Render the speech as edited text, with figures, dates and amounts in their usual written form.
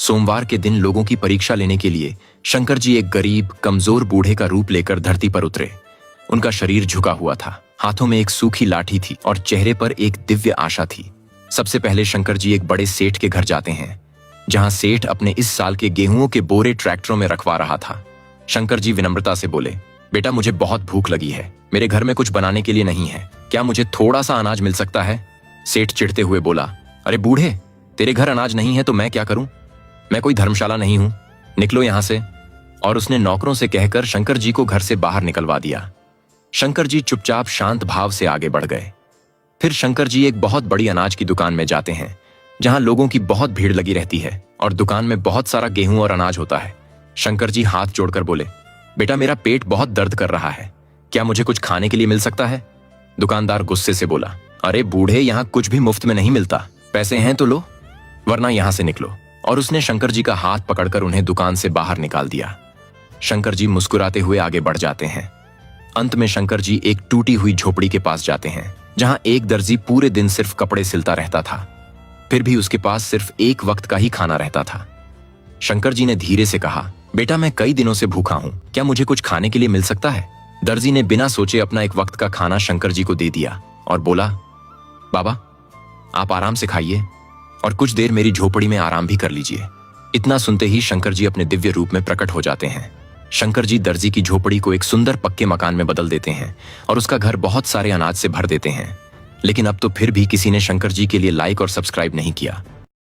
सोमवार के दिन लोगों की परीक्षा लेने के लिए शंकर जी एक गरीब कमजोर बूढ़े का रूप लेकर धरती पर उतरे। उनका शरीर झुका हुआ था, हाथों में एक सूखी लाठी थी और चेहरे पर एक दिव्य आशा थी। सबसे पहले शंकर जी एक बड़े सेठ के घर जाते हैं, जहां सेठ अपने इस साल के गेहूं के बोरे ट्रैक्टरों में रखवा रहा था। शंकर जी विनम्रता से बोले, बेटा मुझे बहुत भूख लगी है, मेरे घर में कुछ बनाने के लिए नहीं है, क्या मुझे थोड़ा सा अनाज मिल सकता है? सेठ चिढ़ते हुए बोला, अरे बूढ़े, तेरे घर अनाज नहीं है तो मैं क्या करूं? मैं कोई धर्मशाला नहीं हूं, निकलो यहां से। और उसने नौकरों से कहकर शंकर जी को घर से बाहर निकलवा दिया। शंकर जी चुपचाप शांत भाव से आगे बढ़ गए। फिर शंकर जी एक बहुत बड़ी अनाज की दुकान में जाते हैं, जहां लोगों की बहुत भीड़ लगी रहती है और दुकान में बहुत सारा गेहूं और अनाज होता है। शंकर जी हाथ जोड़कर बोले, बेटा मेरा पेट बहुत दर्द कर रहा है, क्या मुझे कुछ खाने के लिए मिल सकता है? दुकानदार गुस्से से बोला, अरे बूढ़े, यहाँ कुछ भी मुफ्त में नहीं मिलता, पैसे हैं तो लो, वरना यहां से निकलो। और उसने शंकर जी का हाथ पकड़कर उन्हें दुकान से बाहर निकाल दिया। शंकर जी मुस्कुराते हुए आगे बढ़ जाते हैं। अंत में शंकर जी एक टूटी हुई झोपड़ी के पास जाते हैं, जहां एक दर्जी पूरे दिन सिर्फ कपड़े सिलता रहता था। फिर भी उसके पास सिर्फ एक वक्त का ही खाना रहता था। शंकर जी ने धीरे से कहा, बेटा मैं कई दिनों से भूखा हूं, क्या मुझे कुछ खाने के लिए मिल सकता है? दर्जी ने बिना सोचे अपना एक वक्त का खाना शंकर जी को दे दिया और बोला, बाबा आप आराम से खाइए और कुछ देर मेरी झोपड़ी में आराम भी कर लीजिए। इतना सुनते ही शंकर जी अपने दिव्य रूप में प्रकट हो जाते हैं। शंकर जी दर्जी की झोपड़ी को एक सुंदर पक्के मकान में बदल देते हैं और उसका घर बहुत सारे अनाज से भर देते हैं। लेकिन अब तो फिर भी किसी ने शंकर जी के लिए लाइक और सब्सक्राइब नहीं किया।